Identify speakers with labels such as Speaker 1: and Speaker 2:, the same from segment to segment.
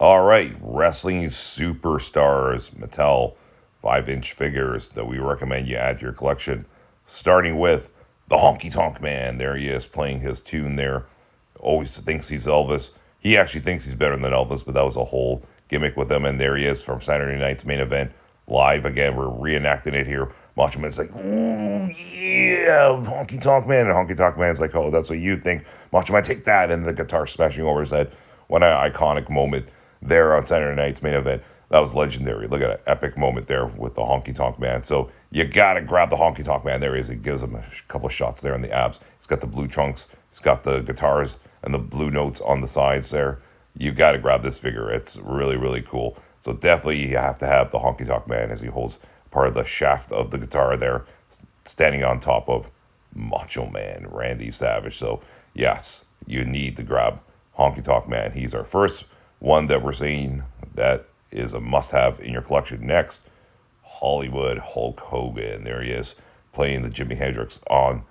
Speaker 1: All right, wrestling superstars, Mattel 5-inch figures that we recommend you add to your collection. Starting with the Honky Tonk Man. There he is playing his tune there. Always thinks he's Elvis. He actually thinks he's better than Elvis, but that was a whole gimmick with him. And there he is from Saturday night's main event. Live again, we're reenacting it here. Macho Man's like, ooh, yeah, Honky Tonk Man. And Honky Tonk Man's like, oh, that's what you think. Macho Man, take that. And the guitar smashing over his head. What an iconic moment there on Saturday night's main event. That was legendary. Look at an epic moment there with the Honky Tonk Man. So you got to grab the Honky Tonk Man. There he is. He gives him a couple of shots there in the abs. He's got the blue trunks. He's got the guitars and the blue notes on the sides there. You got to grab this figure. It's really, really cool. So definitely you have to have the Honky Tonk Man as he holds part of the shaft of the guitar there, standing on top of Macho Man Randy Savage. So yes, you need to grab Honky Tonk Man. He's our first one that we're seeing that is a must-have in your collection. Next, Hollywood Hulk Hogan. There he is playing the Jimi Hendrix on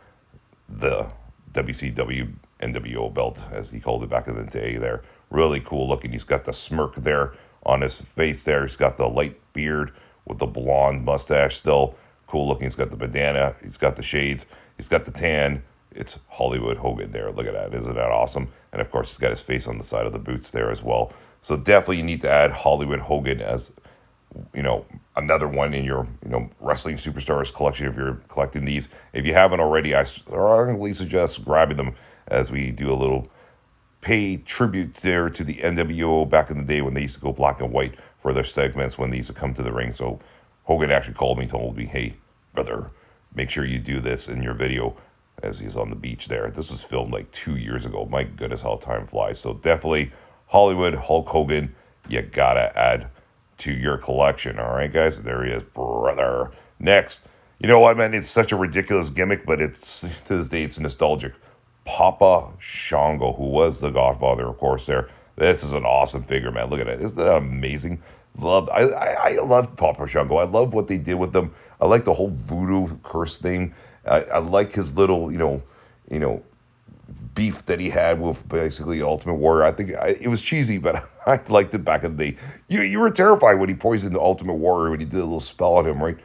Speaker 1: the WCW NWO belt, as he called it back in the day there. Really cool looking. He's got the smirk there on his face there. He's got the light beard with the blonde mustache still. Cool looking. He's got the bandana. He's got the shades. He's got the tan. It's Hollywood Hogan there. Look at that. Isn't that awesome? And of course, he's got his face on the side of the boots there as well. So definitely you need to add Hollywood Hogan as, another one in your, wrestling superstars collection if you're collecting these. If you haven't already, I strongly suggest grabbing them as we do a little pay tribute there to the NWO back in the day when they used to go black and white for their segments when they used to come to the ring. So Hogan actually called me, told me, hey, brother, make sure you do this in your video as he's on the beach there. This was filmed like 2 years ago. My goodness, how time flies. So definitely Hollywood Hulk Hogan, you gotta add to your collection. All right, guys, there he is, brother. Next, you know what, man? It's such a ridiculous gimmick, but it's to this day, it's nostalgic. Papa Shango, who was the Godfather, of course. There, this is an awesome figure, man. Look at it. Isn't that amazing? I love Papa Shango. I love what they did with them. I like the whole voodoo curse thing. I like his little, beef that he had with basically Ultimate Warrior. I think it was cheesy, but I liked it back in the day. You were terrified when he poisoned the Ultimate Warrior when he did a little spell on him, right?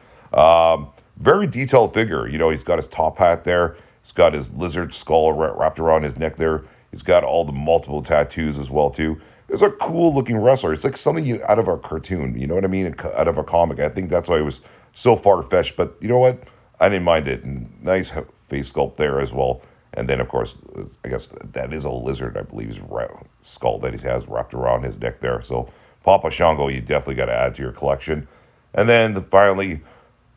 Speaker 1: Very detailed figure. He's got his top hat there. He's got his lizard skull wrapped around his neck there. He's got all the multiple tattoos as well, too. It's a cool looking wrestler. It's like something out of a cartoon, you know what I mean? Out of a comic. I think that's why it was so far-fetched. But you know what? I didn't mind it. Nice face sculpt there as well. And then, of course, I guess that is a lizard, I believe, his skull that he has wrapped around his neck there. So Papa Shango, you definitely got to add to your collection. And then finally,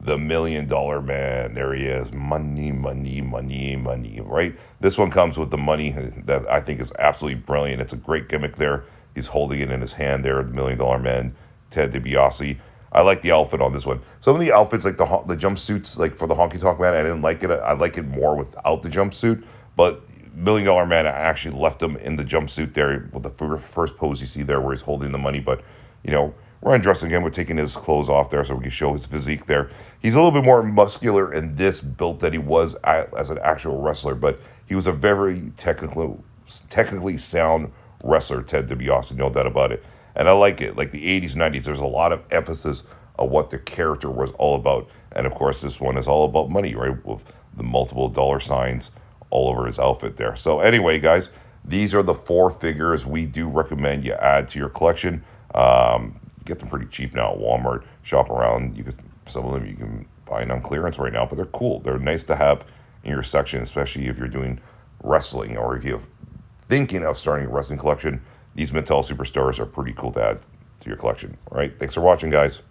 Speaker 1: the $1 Million Man. There he is. Money, money, money, money, right? This one comes with the money that I think is absolutely brilliant. It's a great gimmick there. He's holding it in his hand there, the $1 Million Man, Ted DiBiase. I like the outfit on this one. Some of the outfits, like the jumpsuits, like for the Honky Tonk Man, I didn't like it. I like it more without the jumpsuit. But $1 Million Man, I actually left him in the jumpsuit there with the first pose you see there where he's holding the money. But, we're undressing him. We're taking his clothes off there so we can show his physique there. He's a little bit more muscular in this build than he was as an actual wrestler. But he was a very technically sound wrestler, Ted DiBiase, no doubt about it. And I like it. Like the 80s, 90s, there's a lot of emphasis on what the character was all about. And of course, this one is all about money, right? With the multiple dollar signs all over his outfit there. So anyway, guys, these are the 4 figures we do recommend you add to your collection. Get them pretty cheap now at Walmart. Shop around. Some of them you can find on clearance right now, but they're cool. They're nice to have in your section, especially if you're doing wrestling or if you're thinking of starting a wrestling collection. These Mattel Superstars are pretty cool to add to your collection. All right, thanks for watching, guys.